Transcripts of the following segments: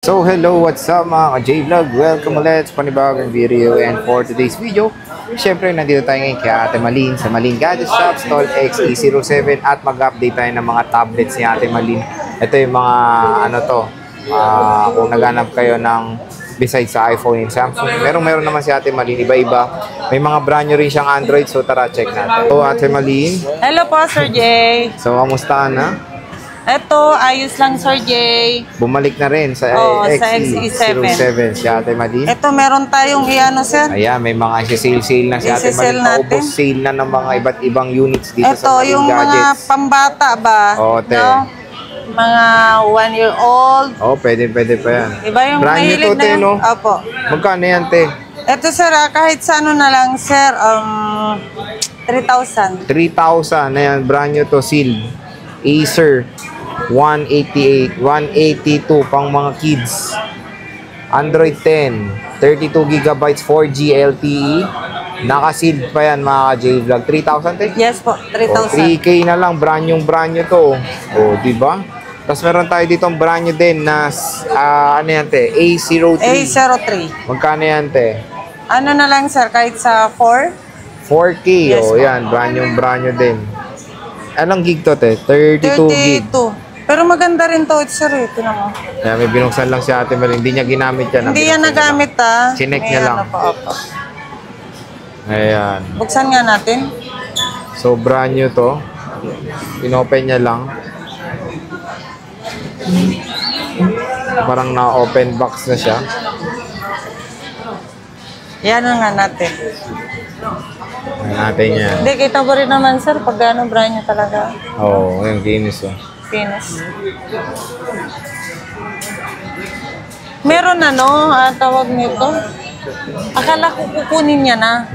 So hello, what's up mga ka-J-Vlog? Welcome ulit sa panibagong video. And for today's video, syempre nandito tayo ngayon kay Ate Malin sa Malin Gadget Shop, Stall XE07. At mag-update tayo ng mga tablets ni Ate Malin. Ito yung mga kung naghanap kayo ng besides sa iPhone and Samsung, meron naman si Ate Malin, iba-iba. May mga brand new rin siyang Android, so tara check natin. So Ate Malin. Hello po, Sir Jay. So kamusta na? Ito, ayos lang, Sir Jay. Bumalik na rin sa XE07 si Ate Malin. Ito, meron tayong sir. Ayan, may mga sale na si Ate Malin. Paubos sale na ng mga iba't ibang units dito ito, sa Malin Gadgets. Ito, yung mga pambata ba? Oo, te. No? Mga 1-year-old. Oo, pwede pa yan. Iba yung brand new to, na te, no? Opo. Magkano yan, te? Ito, sir, kahit sa ano na lang, sir, 3,000. 3,000 na yan, brand new to, sealed. Acer 188, 182 pang mga kids. Android 10, 32GB 4G LTE. Naka-sealed pa yan mga J-Vlog. 3,000 te? Yes po, 3,000. 3K na lang, brand new to. Oh, di ba? Tapos meron tayo dito ang brand new din na ano yan te? A03. A03. Magkano yan te? Ano na lang sir, kahit sa 4K. Yes, oh, yan, brand new din. Anong gig to te? 32 gig. Pero maganda rin to, sir. Tinan mo. Yeah, may binuksan lang si Ate Malin. Hindi niya ginamit yan. Hindi yan nagamit ha. Chinek niya lang. Opo. Ayan. Buksan nga natin. So, brand new to. Inopen niya lang. Parang na-open box na siya. Yan nga natin. Ayan natin yan. Hindi, kita mo rin naman, sir, pag gano'ng brand new talaga. Oo, yung kinis oh. Kinis. Meron tawag nito. Akala ko kukunin niya na.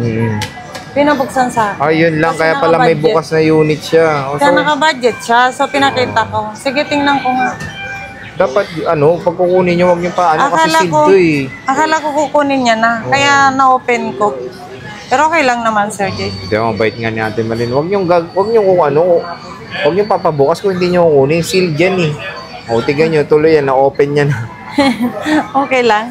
Pinabuksan sa akin. Yun lang. Kaya pala may bukas na unit siya. Kaya naka-budget siya. So, pinakita ko. Sige, tingnan ko nga. Dapat, pag kukunin nyo, huwag nyo pa, kasi sealed to eh. Akala ko kukunin niya na. Kaya na-open ko. Pero okay lang naman, Sir Jay. Hindi, mabait nga ni Ate Malin. Huwag nyo papabukas kung hindi nyo kukunin. Sealed yan eh. O, tignan nyo, tuloy yan. Na-open yan. Okay lang.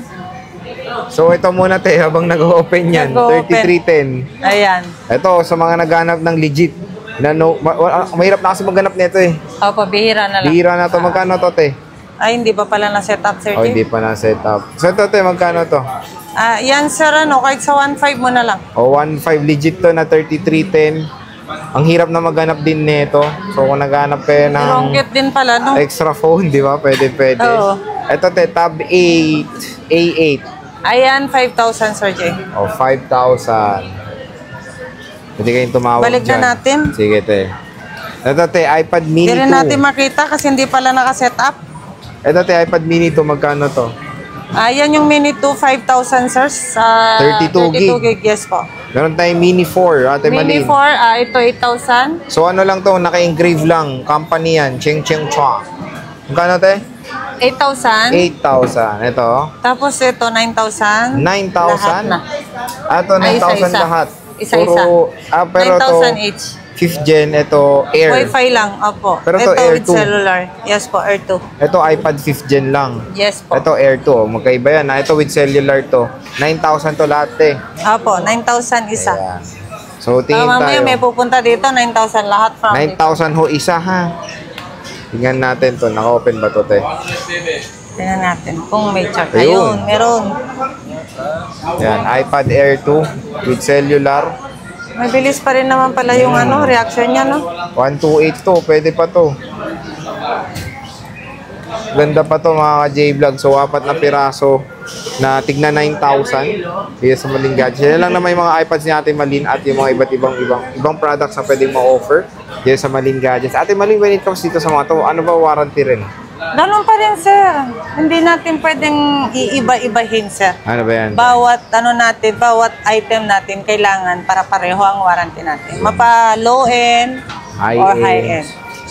So, ito muna habang nag-open yan. 3310. Ayan. Ito, sa mga naghanap ng legit. Mahirap na kasi maghanap nito eh. Opo, bihira na lang. Bihira na to. Magkano to, te? Ay, hindi pa pala na-set up, Sir Jay? Hindi pa na-set up. So, ito, te, magkano to? Yan, sir, kahit sa 1.5 mo na lang. 1.5 legit to na 3310. Ang hirap na maghanap din nito. So, kung naghanap kayo ng Rongkit din pala, no? extra phone, di ba? Pwede. Oo. Ito, te, Tab 8, A8. Ayan, 5,000, Sir Jay. 5,000. Pwede kayong tumawag Balik dyan. na natin. Sige, te. Ito, te, iPad mini 2. Hindi rin natin makita kasi hindi pala naka-set up. Ito, te, iPad mini 2. Magkano to? Ayan yung mini 2, 5,000, sir. Sa 32 gig. Yes po. Meron tayong mini 4, Ate Malin. Mini 4, ito 8,000. So, ano lang to, naka-engrave lang. Company yan, Cheng Cheng Chua. Magkano, te? 8,000. 8,000. Ito. Tapos ito, 9,000. 9,000? Lahat na. Ito, 9,000 lahat. Isa-isa. Pero 9,000 each. 5th gen, ito Air. Wi-Fi lang, opo. Pero ito Air with 2. cellular. Yes po, Air 2. Ito iPad 5th gen lang. Yes po. Ito Air 2. Magkaiba yan. Ito with cellular to. 9,000 to lahat eh. Opo, 9,000 isa. Ayan. So, tingin mamaya tayo. may pupunta dito, 9,000 lahat. 9,000 ho isa ha. Tingnan natin to. Naka-open ba to, te? Tingnan natin kung may chart. Ayun. Ayun, meron. Yan, iPad Air 2 with cellular. Mabilis pa rin naman pala yung reaction niya, no? 128 to. Pwede pa to. Ganda pa to mga ka-J-Vlog. So, 4 na piraso na tigna 9,000. Kaya sa Malin Gadgets. Yan lang naman yung mga iPads ni Ate Malin at yung mga iba't ibang products na pwedeng ma-offer. Kaya sa Malin Gadgets. Ate Malin, when it comes dito sa mga to, ano ba warranty rin? Ganun pa rin, sir. Hindi natin pwedeng iiba-ibahin, sir. Ano ba yan? Bawat bawat item natin kailangan para pareho ang warranty natin. Mapa low-end or high-end.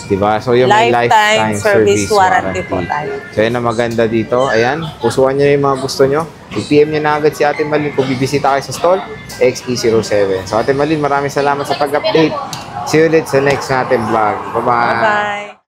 Diba? So yung may lifetime service warranty po tayo. So yan ang maganda dito. Ayan, pusuan nyo yung mga gusto nyo. I-PM nyo na agad si Ate Malin kung bibisita kayo sa stall XE07. So Ate Malin, maraming salamat sa pag-update. See you ulit sa next natin vlog. Bye-bye! Bye-bye!